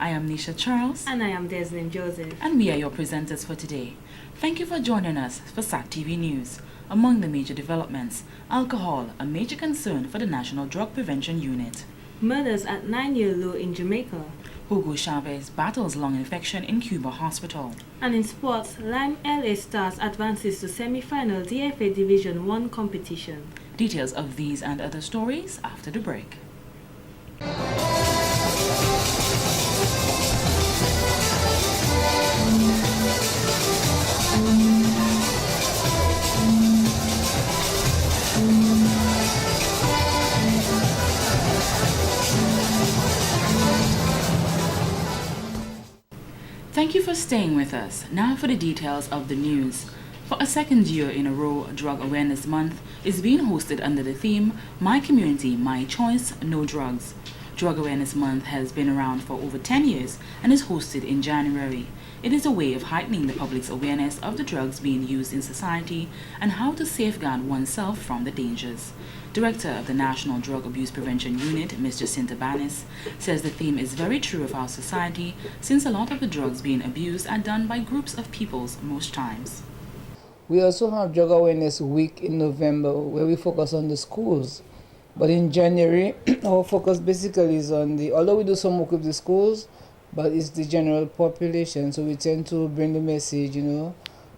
I am Nisha Charles. And I am Deslin Joseph. And we are your presenters for today. Thank you for joining us for SAT TV News. Among the major developments, alcohol, a major concern for the National Drug Prevention Unit. Murders at 9-year low in Jamaica. Hugo Chavez battles lung infection in Cuba hospital. And in sports, Lime LA Stars advances to semi-final DFA Division 1 competition. Details of these and other stories after the break. Thank you for staying with us. Now for the details of the news. For a second year in a row, Drug Awareness Month is being hosted under the theme, My Community, My Choice, No Drugs. Drug Awareness Month has been around for over 10 years and is hosted in January. It is a way of heightening the public's awareness of the drugs being used in society and how to safeguard oneself from the dangers. Director of the National Drug Abuse Prevention Unit, Ms. Jacinta Banis, says the theme is very true of our society since a lot of the drugs being abused are done by groups of peoples most times. We also have Drug Awareness Week in November where we focus on the schools. But in January, our focus basically is on although we do some work with the schools, but it's the general population. So we tend to bring the message,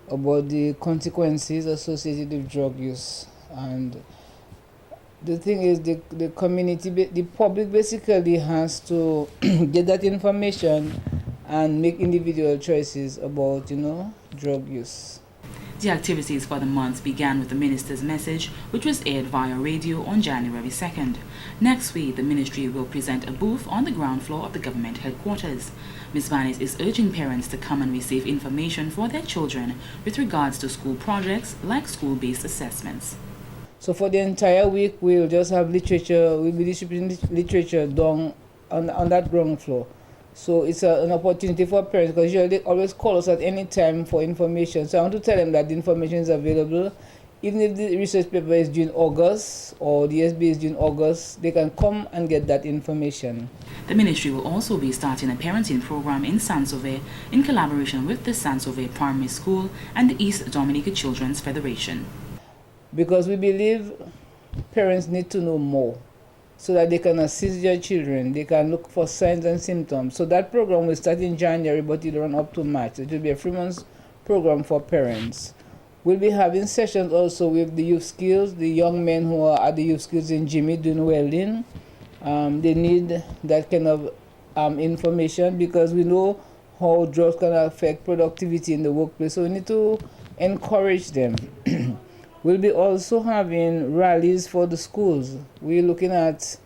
about the consequences associated with drug use. And the thing is, the community, the public basically has to get that information and make individual choices about, drug use. The activities for the month began with the minister's message, which was aired via radio on January 2nd. Next week, the ministry will present a booth on the ground floor of the government headquarters. Ms. Banis is urging parents to come and receive information for their children with regards to school projects like school-based assessments. So for the entire week, we'll just have literature, we'll be distributing literature down on that ground floor. So it's an opportunity for parents because usually they always call us at any time for information. So I want to tell them that the information is available. Even if the research paper is due in August or the SB is due in August, they can come and get that information. The ministry will also be starting a parenting program in Saint-Sauveur in collaboration with the Saint-Sauveur Primary School and the East Dominica Children's Federation. Because we believe parents need to know more so that they can assist their children. They can look for signs and symptoms. So that program will start in January, but it'll run up to March. It will be a 3-month program for parents. We'll be having sessions also with the youth skills, the young men who are at the youth skills in Jimmy doing welding. They need that kind of information because we know how drugs can affect productivity in the workplace. So we need to encourage them. We'll be also having rallies for the schools. We're looking at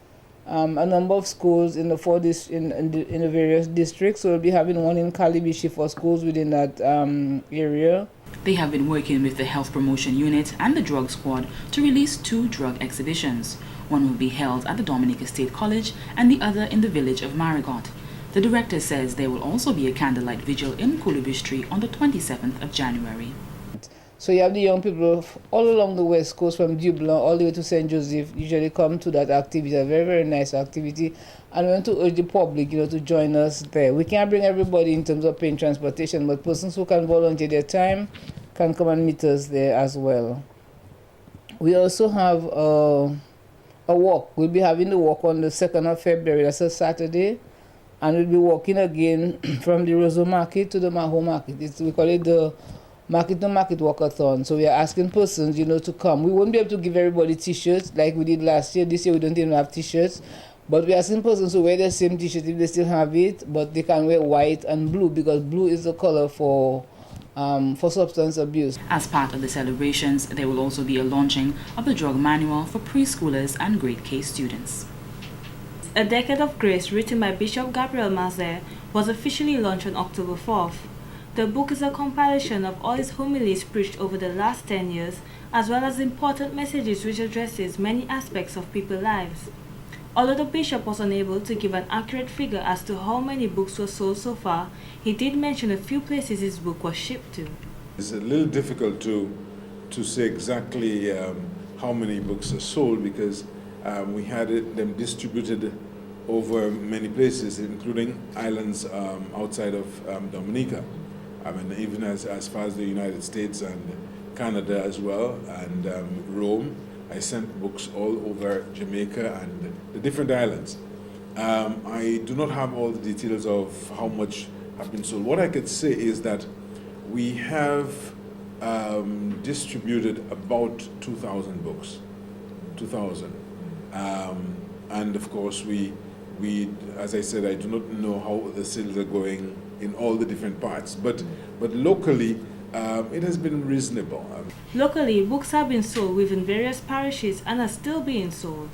a number of schools in the various districts. So we'll be having one in Calibishi for schools within that area. They have been working with the Health Promotion Unit and the Drug Squad to release 2 drug exhibitions. One will be held at the Dominica State College and the other in the village of Marigot. The director says there will also be a candlelight vigil in Kulubistri on the 27th of January. So you have the young people all along the West Coast from Dublin all the way to St. Joseph usually come to that activity, a very, very nice activity. And we want to urge the public, to join us there. We can't bring everybody in terms of paying transportation, but persons who can volunteer their time can come and meet us there as well. We also have a walk. We'll be having the walk on the 2nd of February, that's a Saturday. And we'll be walking again from the Roseau Market to the Maho Market. We call it the Market to Market Walkathon. So we are asking persons, to come. We won't be able to give everybody t-shirts like we did last year. This year we don't even have t-shirts. But we are asking persons to wear the same t-shirt if they still have it, but they can wear white and blue because blue is the color for substance abuse. As part of the celebrations, there will also be a launching of the drug manual for preschoolers and grade K students. A Decade of Grace, written by Bishop Gabriel Mazer, was officially launched on October 4th. The book is a compilation of all his homilies preached over the last 10 years, as well as important messages which addresses many aspects of people's lives. Although the bishop was unable to give an accurate figure as to how many books were sold so far, he did mention a few places his book was shipped to. It's a little difficult to say exactly how many books are sold because we had them distributed over many places, including islands outside of Dominica. I mean, even as far as the United States and Canada as well, and Rome. I sent books all over Jamaica and the different islands. I do not have all the details of how much have been sold. What I could say is that we have distributed about 2,000 books, 2,000. And of course, we, as I said, I do not know how the sales are going in all the different parts, but locally, it has been reasonable. Locally, books have been sold within various parishes and are still being sold.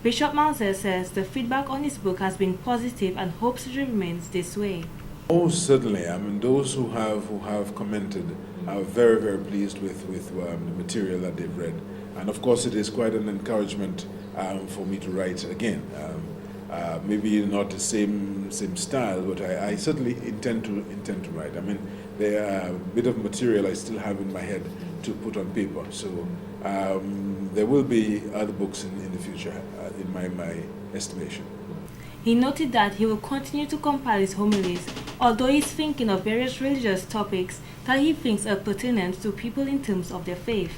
Bishop Malzer says the feedback on his book has been positive and hopes it remains this way. Oh, certainly. I mean, those who have commented are very, very pleased with the material that they've read, and of course, it is quite an encouragement for me to write again. Maybe not the same style, but I certainly intend to write. I mean, there are a bit of material I still have in my head to put on paper. So there will be other books in the future, in my estimation. He noted that he will continue to compile his homilies, although he is thinking of various religious topics that he thinks are pertinent to people in terms of their faith.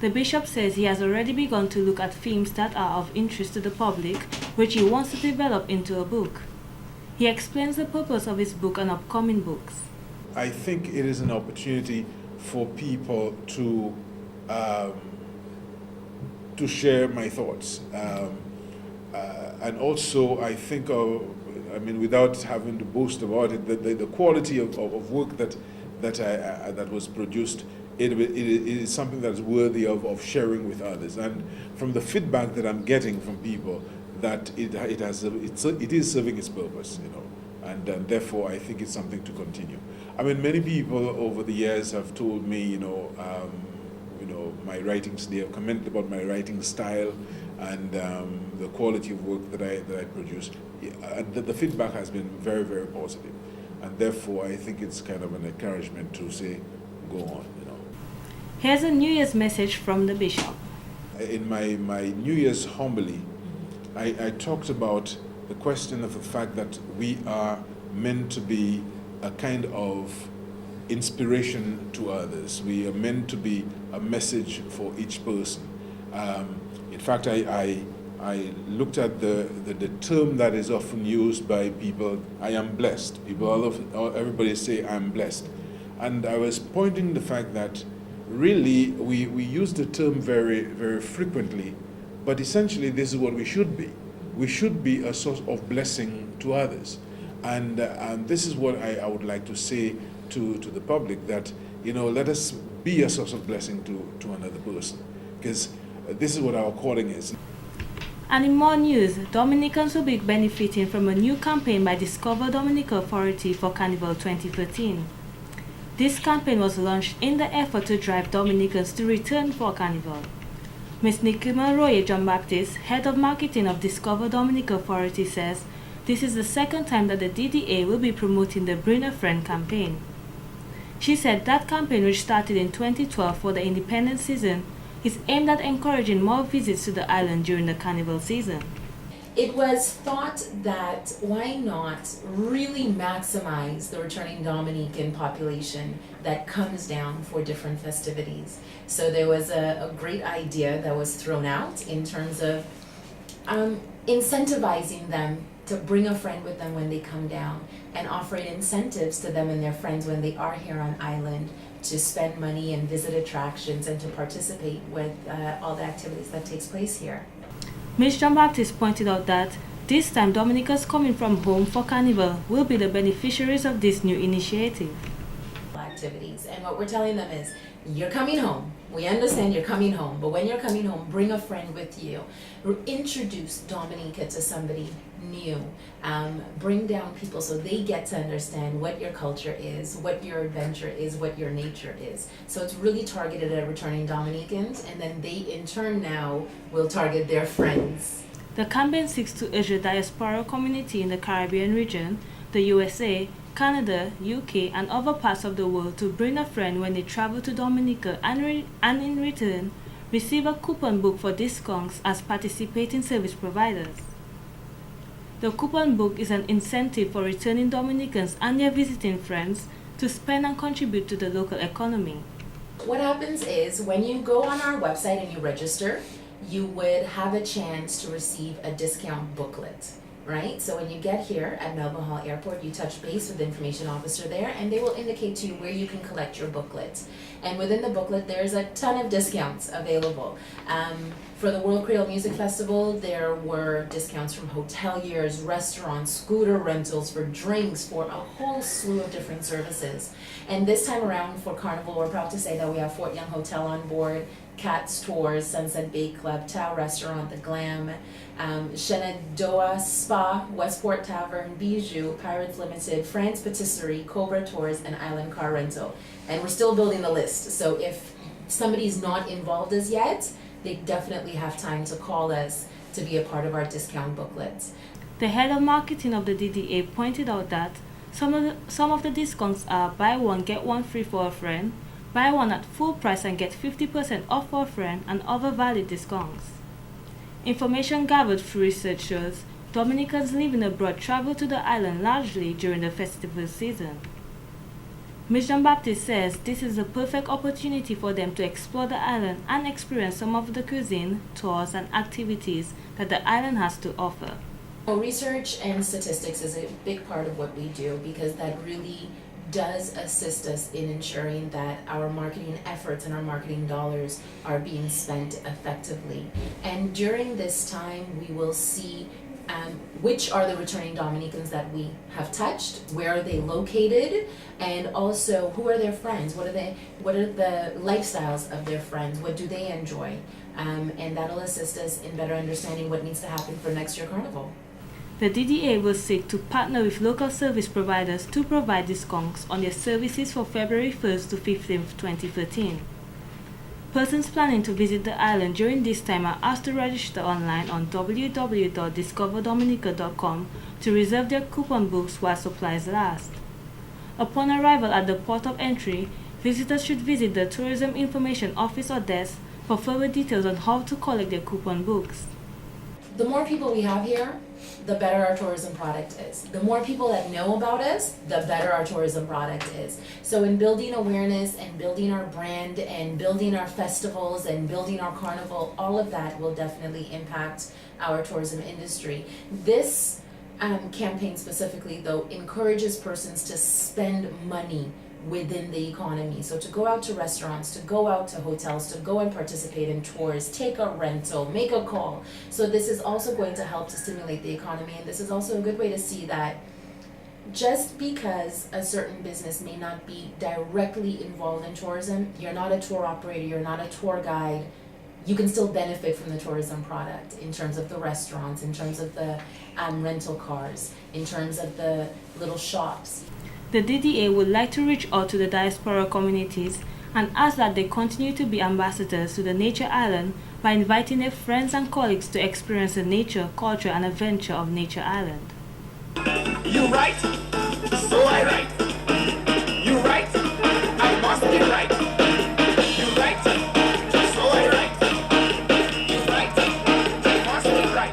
The bishop says he has already begun to look at themes that are of interest to the public, which he wants to develop into a book. He explains the purpose of his book and upcoming books. I think it is an opportunity for people to share my thoughts, and also I think without having to boast about it, the quality of work that was produced. It is something that's worthy of sharing with others, and from the feedback that I'm getting from people, that it is serving its purpose, and therefore I think it's something to continue. I mean, many people over the years have told me, my writings. They have commented about my writing style and the quality of work that I produce. The feedback has been very, very positive, and therefore I think it's kind of an encouragement to say, go on. Here's a New Year's message from the bishop. In my New Year's homily, I talked about the question of the fact that we are meant to be a kind of inspiration to others. We are meant to be a message for each person. In fact, I looked at the term that is often used by people, I am blessed. Everybody say, I'm blessed. And I was pointing the fact that really, we use the term very, very frequently, but essentially this is what we should be. We should be a source of blessing to others. And this is what I would like to say to the public, that, let us be a source of blessing to another person, because this is what our calling is. And in more news, Dominicans will be benefiting from a new campaign by Discover Dominica Authority for Carnival 2013. This campaign was launched in the effort to drive Dominicans to return for Carnival. Ms. Nikima Roye John Baptist, head of marketing of Discover Dominica Authority, says this is the second time that the DDA will be promoting the Bring a Friend campaign. She said that campaign, which started in 2012 for the independence season, is aimed at encouraging more visits to the island during the Carnival season. It was thought that why not really maximize the returning Dominican population that comes down for different festivities. So there was a great idea that was thrown out in terms of incentivizing them to bring a friend with them when they come down, and offering incentives to them and their friends when they are here on island to spend money and visit attractions and to participate with all the activities that takes place here. Ms. John Baptist pointed out that this time Dominicans coming from home for Carnival will be the beneficiaries of this new initiative. Activities, and what we're telling them is, you're coming home. We understand you're coming home, but when you're coming home, bring a friend with you. Introduce Dominica to somebody new. Bring down people so they get to understand what your culture is, what your adventure is, what your nature is. So it's really targeted at returning Dominicans, and then they in turn now will target their friends. The campaign seeks to urge the diaspora community in the Caribbean region, the USA, Canada, UK, and other parts of the world to bring a friend when they travel to Dominica, and in return, receive a coupon book for discounts as participating service providers. The coupon book is an incentive for returning Dominicans and their visiting friends to spend and contribute to the local economy. What happens is when you go on our website and you register, you would have a chance to receive a discount booklet, right? So when you get here at Melbourne Hall Airport, you touch base with the information officer there and they will indicate to you where you can collect your booklet. And within the booklet, there's a ton of discounts available. For the World Creole Music Festival, there were discounts from hoteliers, restaurants, scooter rentals, for drinks, for a whole slew of different services. And this time around for Carnival, we're proud to say that we have Fort Young Hotel on board, Cat's Tours, Sunset Bay Club, Tao Restaurant, The Glam, Shenandoah Spa, Westport Tavern, Bijou, Pirates Limited, France Patisserie, Cobra Tours, and Island Car Rental. And we're still building the list, so if somebody's not involved as yet, they definitely have time to call us to be a part of our discount booklets. The head of marketing of the DDA pointed out that some of the discounts are buy one get one free for a friend, buy one at full price and get 50% off for a friend, and other valid discounts. Information gathered through research shows Dominicans living abroad travel to the island largely during the festival season. Ms. Jean-Baptiste says this is a perfect opportunity for them to explore the island and experience some of the cuisine, tours, and activities that the island has to offer. Research and statistics is a big part of what we do because that really does assist us in ensuring that our marketing efforts and our marketing dollars are being spent effectively. And during this time, we will see which are the returning Dominicans that we have touched, where are they located, and also who are their friends, what are the lifestyles of their friends, what do they enjoy, and that'll assist us in better understanding what needs to happen for next year Carnival. The DDA will seek to partner with local service providers to provide discounts on their services for February 1st to 15th, 2013. Persons planning to visit the island during this time are asked to register online on www.discoverdominica.com to reserve their coupon books while supplies last. Upon arrival at the port of entry, visitors should visit the Tourism Information Office or desk for further details on how to collect their coupon books. The more people we have here, the better our tourism product is. The more people that know about us, the better our tourism product is. So in building awareness and building our brand and building our festivals and building our carnival, all of that will definitely impact our tourism industry. This campaign specifically, though, encourages persons to spend money within the economy. So to go out to restaurants, to go out to hotels, to go and participate in tours, take a rental, make a call. So this is also going to help to stimulate the economy, and this is also a good way to see that just because a certain business may not be directly involved in tourism, you're not a tour operator, you're not a tour guide, you can still benefit from the tourism product in terms of the restaurants, in terms of the rental cars, in terms of the little shops. The DDA would like to reach out to the diaspora communities and ask that they continue to be ambassadors to the Nature Island by inviting their friends and colleagues to experience the nature, culture, and adventure of Nature Island. You right, so I right. You right, I must be right. You right, so I right. You right, I must be right.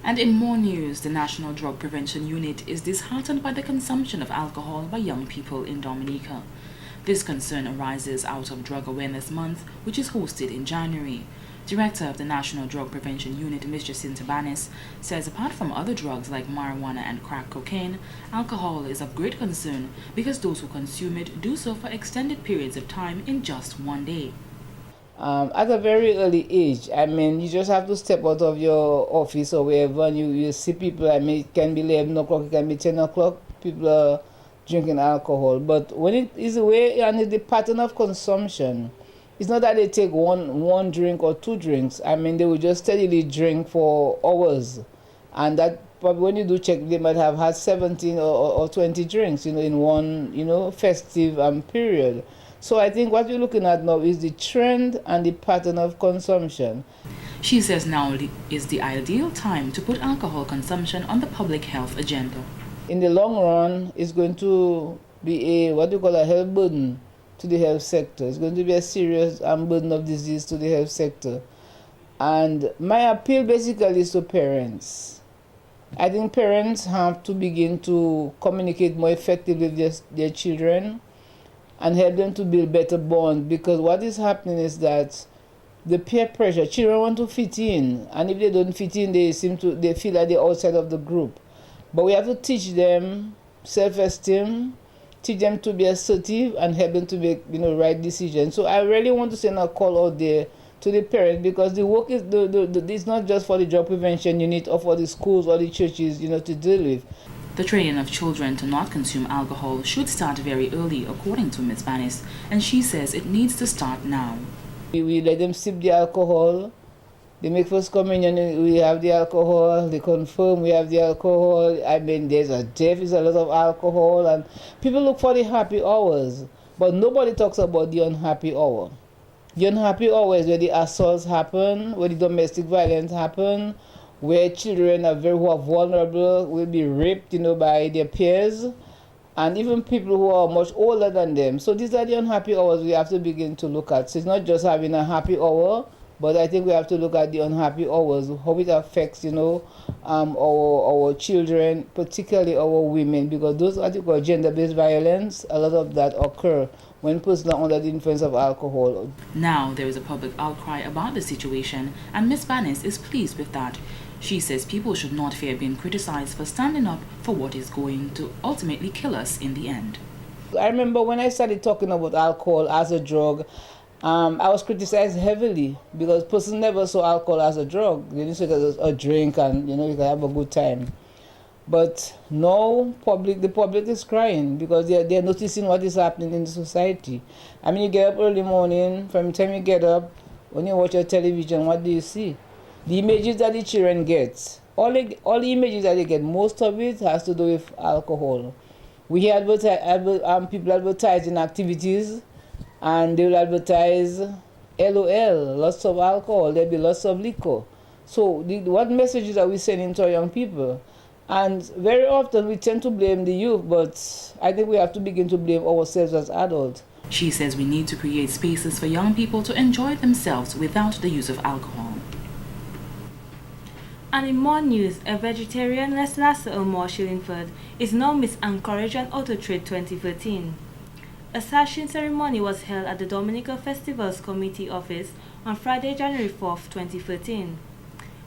And in more news, the National Drug Prevention Unit is disheartened by the consumption of alcohol by young people in Dominica. This concern arises out of Drug Awareness Month, which is hosted in January. Director of the National Drug Prevention Unit, Ms. Jacinta Banis, says apart from other drugs like marijuana and crack cocaine, alcohol is of great concern because those who consume it do so for extended periods of time in just one day. At a very early age, I mean, you just have to step out of your office or wherever and you see people, I mean, it can be 11 o'clock, it can be 10 o'clock, people are drinking alcohol. But when it is the way and the pattern of consumption, it's not that they take one drink or two drinks. I mean, they will just steadily drink for hours. And that probably when you do check, they might have had 17 or 20 drinks, in one, festive period. So I think what we're looking at now is the trend and the pattern of consumption. She says now is the ideal time to put alcohol consumption on the public health agenda. In the long run, it's going to be a health burden to the health sector. It's going to be a serious burden of disease to the health sector. And my appeal basically is to parents. I think parents have to begin to communicate more effectively with their children and help them to build better bonds, because what is happening is that the peer pressure, children want to fit in, and if they don't fit in, they feel like they're outside of the group. But we have to teach them self-esteem, teach them to be assertive, and help them to make right decisions. So I really want to send a call out there to the parents, because the work is it's not just for the drug prevention unit or for the schools or the churches to deal with. The training of children to not consume alcohol should start very early, according to Ms. Banis, and she says it needs to start now. We let them sip the alcohol. They make first communion, we have the alcohol. They confirm, we have the alcohol. I mean, there's a lot of alcohol, and people look for the happy hours, but nobody talks about the unhappy hour. The unhappy hour is where the assaults happen, where the domestic violence happen, where children who are vulnerable will be raped, by their peers, and even people who are much older than them. So these are the unhappy hours we have to begin to look at. So it's not just having a happy hour, but I think we have to look at the unhappy hours, how it affects, our children, particularly our women, because those what you call gender-based violence, a lot of that occur when persons are under the influence of alcohol. Now there is a public outcry about the situation, and Ms. Banis is pleased with that. She says people should not fear being criticized for standing up for what is going to ultimately kill us in the end. I remember when I started talking about alcohol as a drug, I was criticized heavily because persons never saw alcohol as a drug. They just saw it as a drink and you can have a good time. But now the public is crying because they're noticing what is happening in the society. I mean, you get up early morning, from the time you get up, when you watch your television, what do you see? The images that the children get, all the images that they get, most of it has to do with alcohol. We hear people advertising activities, and they will advertise LOL, lots of alcohol, there'll be lots of liquor. So what messages are we sending to our young people? And very often we tend to blame the youth, but I think we have to begin to blame ourselves as adults. She says we need to create spaces for young people to enjoy themselves without the use of alcohol. And in more news, a vegetarian wrestler of Michelin Ford is now Miss Anchorage and Auto Trade 2013. A sashing ceremony was held at the Dominica Festivals Committee office on Friday, January 4th, 2013.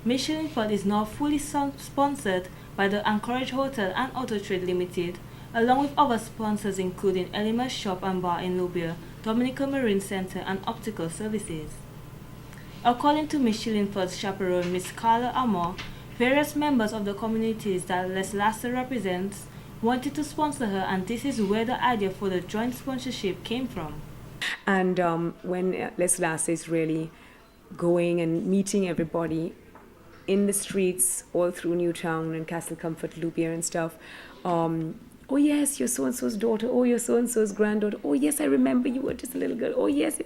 Michelin Ford is now fully sponsored by the Anchorage Hotel and Auto Trade Limited, along with other sponsors including Elima's Shop and Bar in Lubia, Dominica Marine Center, and Optical Services. According to Michelin Ford's chaperone, Miss Carla Amor, various members of the communities that Les Lasser represents wanted to sponsor her, and this is where the idea for the joint sponsorship came from. And when Les Lasser is really going and meeting everybody in the streets all through Newtown and Castle Comfort, Lubia and stuff, oh yes, you're so-and-so's daughter, oh, you're so-and-so's granddaughter, oh yes, I remember you were just a little girl, oh yes.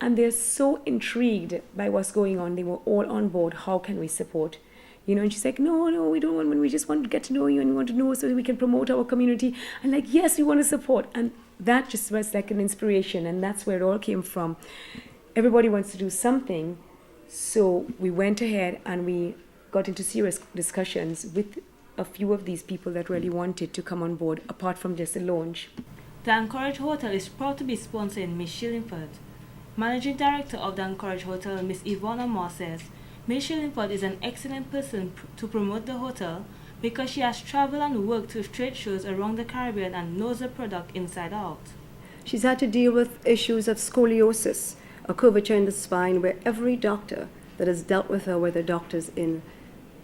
And they're so intrigued by what's going on. They were all on board. How can we support? And she's like, no, we don't want, we just want to get to know you and we want to know so that we can promote our community. And like, yes, we want to support. And that just was like an inspiration, and that's where it all came from. Everybody wants to do something, so we went ahead and we got into serious discussions with a few of these people that really wanted to come on board, apart from just the launch. The Anchorage Hotel is proud to be sponsoring Michelin Ford. Managing Director of the Anchorage Hotel, Miss Ivona Moore, says Michelin Ford is an excellent person to promote the hotel because she has traveled and worked with trade shows around the Caribbean and knows the product inside out. She's had to deal with issues of scoliosis, a curvature in the spine, where every doctor that has dealt with her, whether doctors in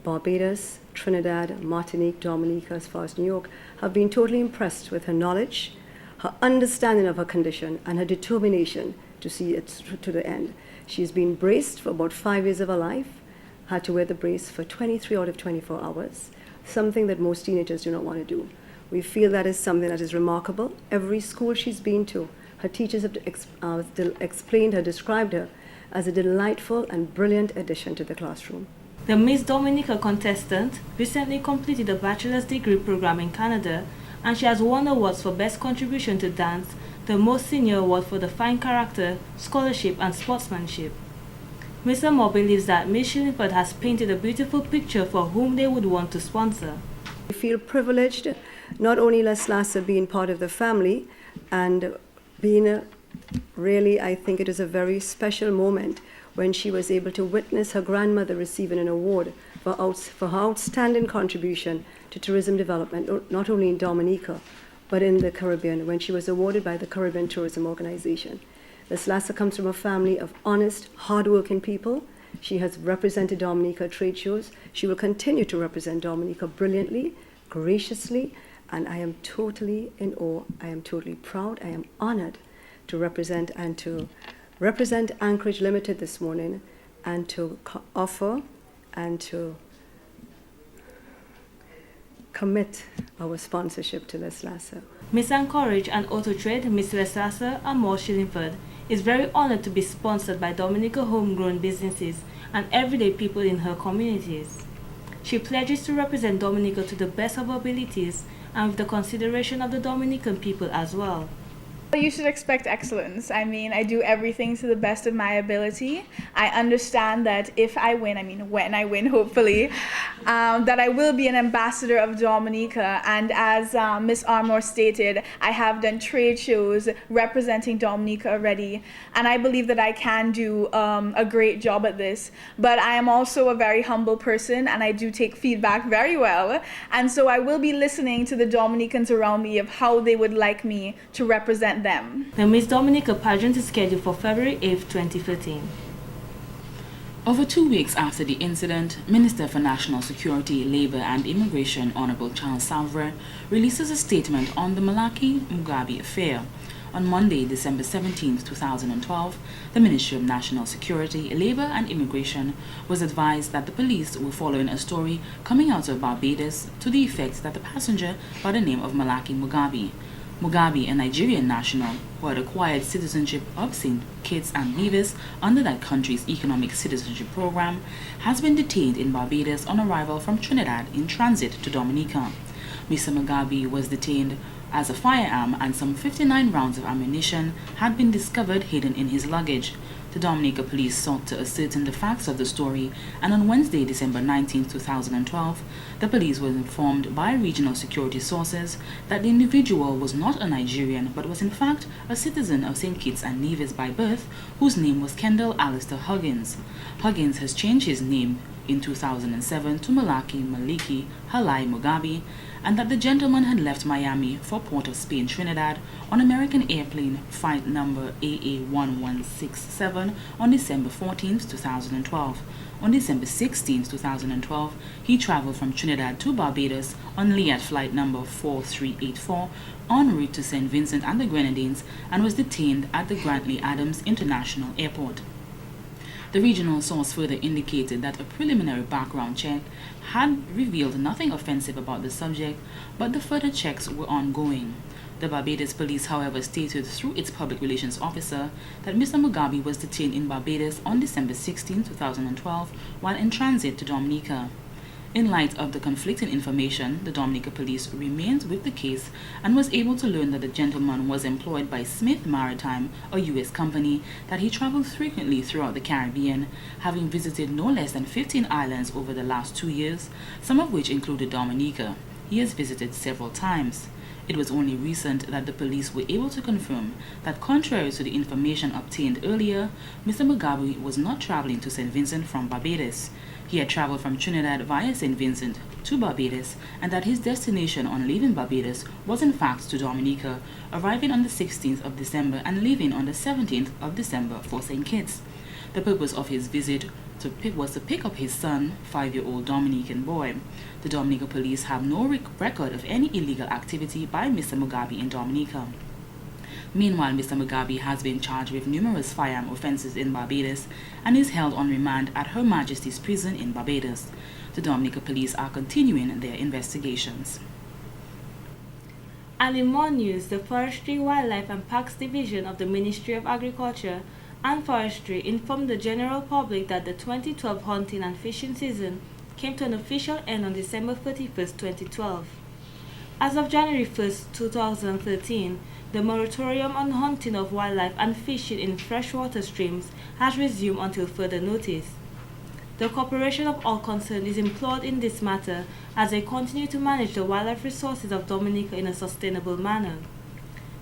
Barbados, Trinidad, Martinique, Dominica, as far as New York, have been totally impressed with her knowledge, her understanding of her condition, and her determination to see it to the end. She's been braced for about 5 years of her life, had to wear the brace for 23 out of 24 hours, something that most teenagers do not want to do. We feel that is something that is remarkable. Every school she's been to, her teachers have explained her, described her as a delightful and brilliant addition to the classroom. The Miss Dominica contestant recently completed a bachelor's degree program in Canada, and she has won awards for Best Contribution to Dance, the most senior award for the fine character, scholarship, and sportsmanship. Mr. Moore believes that Michelin Ford has painted a beautiful picture for whom they would want to sponsor. We feel privileged, not only Les Lasser being part of the family, and being really, I think it is a very special moment when she was able to witness her grandmother receiving an award for her outstanding contribution to tourism development, not only in Dominica, but in the Caribbean, when she was awarded by the Caribbean Tourism Organization. Les Lasser comes from a family of honest, hardworking people. She has represented Dominica at trade shows. She will continue to represent Dominica brilliantly, graciously, and I am totally in awe. I am totally proud. I am honored to represent Anchorage Limited this morning, and to offer and to commit our sponsorship to Les Lasser. Miss Anchorage and Auto Trade, Miss Les Lasser and Michelin Ford, is very honored to be sponsored by Dominica homegrown businesses and everyday people in her communities. She pledges to represent Dominica to the best of her abilities and with the consideration of the Dominican people as well. You should expect excellence. I mean, I do everything to the best of my ability. I understand that if I win, when I win, hopefully, that I will be an ambassador of Dominica. And as Miss Armour stated, I have done trade shows representing Dominica already. And I believe that I can do a great job at this. But I am also a very humble person, and I do take feedback very well. And so I will be listening to the Dominicans around me of how they would like me to represent them. The Miss Dominica pageant is scheduled for February 8, 2015. Over 2 weeks after the incident, Minister for National Security, Labour and Immigration, Honourable Charles Savre, releases a statement on the Malaki Mugabe affair. On Monday, December 17, 2012, the Ministry of National Security, Labour and Immigration was advised that the police were following a story coming out of Barbados to the effect that the passenger by the name of Malaki Mugabe, a Nigerian national who had acquired citizenship of St. Kitts and Nevis under that country's economic citizenship program, has been detained in Barbados on arrival from Trinidad in transit to Dominica. Mr. Mugabe was detained as a firearm and some 59 rounds of ammunition had been discovered hidden in his luggage. The Dominica police sought to ascertain the facts of the story, and on Wednesday, December 19, 2012, the police was informed by regional security sources that the individual was not a Nigerian but was in fact a citizen of St. Kitts and Nevis by birth, whose name was Kendall Alistair Huggins. Huggins has changed his name in 2007 to Maliki Halai Mugabe, and that the gentleman had left Miami for Port of Spain, Trinidad, on American airplane flight number AA1167 on December 14, 2012. On December 16, 2012, he traveled from Trinidad to Barbados on Liat flight number 4384 en route to St. Vincent and the Grenadines, and was detained at the Grantley Adams International Airport. The regional source further indicated that a preliminary background check had revealed nothing offensive about the subject, but the further checks were ongoing. The Barbados police, however, stated through its public relations officer that Mr. Mugabe was detained in Barbados on December 16, 2012, while in transit to Dominica. In light of the conflicting information, the Dominica police remained with the case and was able to learn that the gentleman was employed by Smith Maritime, a U.S. company, that he traveled frequently throughout the Caribbean, having visited no less than 15 islands over the last 2 years, some of which included Dominica. He has visited several times. It was only recent that the police were able to confirm that, contrary to the information obtained earlier, Mr. Mugabe was not traveling to St. Vincent from Barbados. He had traveled from Trinidad via St. Vincent to Barbados, and that his destination on leaving Barbados was in fact to Dominica, arriving on the 16th of December and leaving on the 17th of December for St. Kitts. The purpose of his visit was to pick up his son, 5-year-old Dominican boy. The Dominica police have no record of any illegal activity by Mr. Mugabe in Dominica. Meanwhile, Mr. Mugabe has been charged with numerous firearm offences in Barbados and is held on remand at Her Majesty's Prison in Barbados. The Dominica police are continuing their investigations. And in more news, the Forestry, Wildlife and Parks Division of the Ministry of Agriculture and Forestry informed the general public that the 2012 hunting and fishing season came to an official end on December 31st, 2012. As of January 1st, 2013, the moratorium on hunting of wildlife and fishing in freshwater streams has resumed until further notice. The cooperation of all concerned is implored in this matter as they continue to manage the wildlife resources of Dominica in a sustainable manner.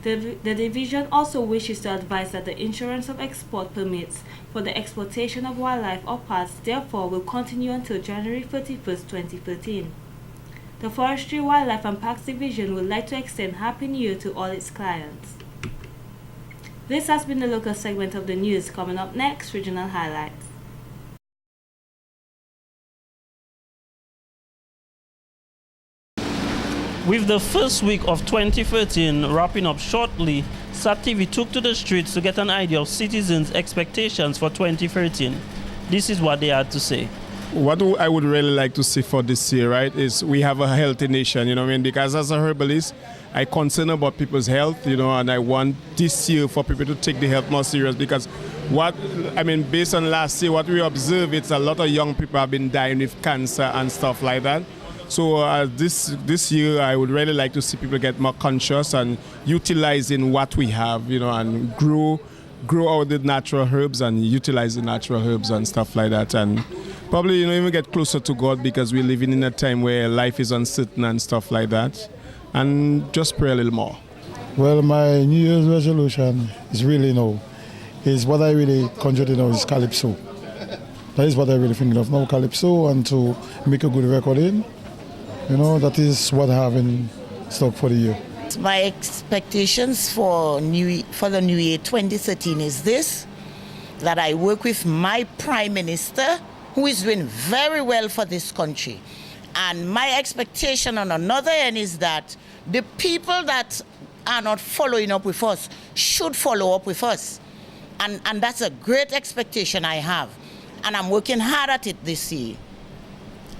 The division also wishes to advise that the insurance of export permits for the exploitation of wildlife or parts therefore will continue until January 31st, 2013. The Forestry, Wildlife and Parks Division would like to extend Happy New Year to all its clients. This has been the local segment of the news. Coming up next, regional highlights. With the first week of 2013 wrapping up shortly, SAT-TV took to the streets to get an idea of citizens' expectations for 2013. This is what they had to say. What I would really like to see for this year, right, is we have a healthy nation, you know what I mean? Because as a herbalist, I concern about people's health, you know, and I want this year for people to take the health more serious because based on last year, what we observe, it's a lot of young people have been dying with cancer and stuff like that. So this year, I would really like to see people get more conscious and utilizing what we have, you know, and grow out the natural herbs and utilize the natural herbs and stuff like that. And probably, you know, even get closer to God because we're living in a time where life is uncertain and stuff like that. And just pray a little more. Well, my New Year's resolution is really is what I really conjured is Calypso. That is what I really thinking of now, Calypso, and to make a good recording. You know, that is what I have in stock for the year. My expectations for the new year 2013 is this, that I work with my Prime Minister, who is doing very well for this country. And my expectation on another end is that the people that are not following up with us should follow up with us. And that's a great expectation I have. And I'm working hard at it this year.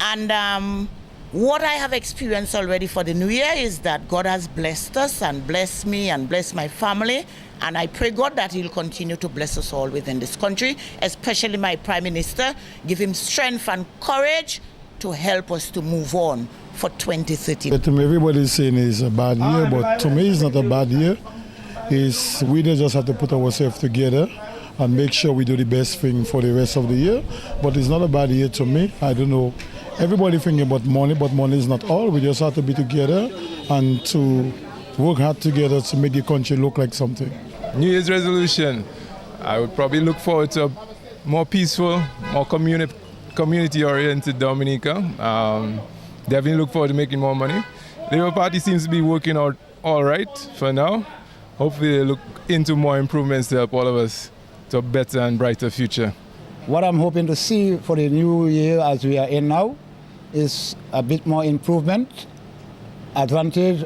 And what I have experienced already for the new year is that God has blessed us and blessed me and blessed my family. And I pray God that He'll continue to bless us all within this country, especially my Prime Minister. Give him strength and courage to help us to move on for 2013. But everybody's saying it's a bad year, but to me it's not a bad year. We just have to put ourselves together and make sure we do the best thing for the rest of the year. But it's not a bad year to me. I don't know. Everybody thinking about money, but money is not all. We just have to be together and to work hard together to make the country look like something. New Year's resolution. I would probably look forward to a more peaceful, more community-oriented Dominica. Definitely look forward to making more money. The Labour Party seems to be working out all right for now. Hopefully they look into more improvements to help all of us to a better and brighter future. What I'm hoping to see for the new year as we are in now is a bit more improvement, advantage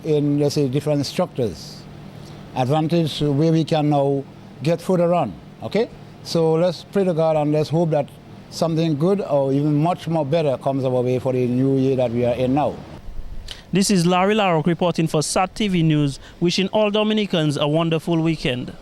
in let's say different structures, advantage where we can now get further on, okay? So let's pray to God and let's hope that something good or even much more better comes our way for the new year that we are in now. This is Larry Larrock reporting for SAT-TV News, wishing all Dominicans a wonderful weekend.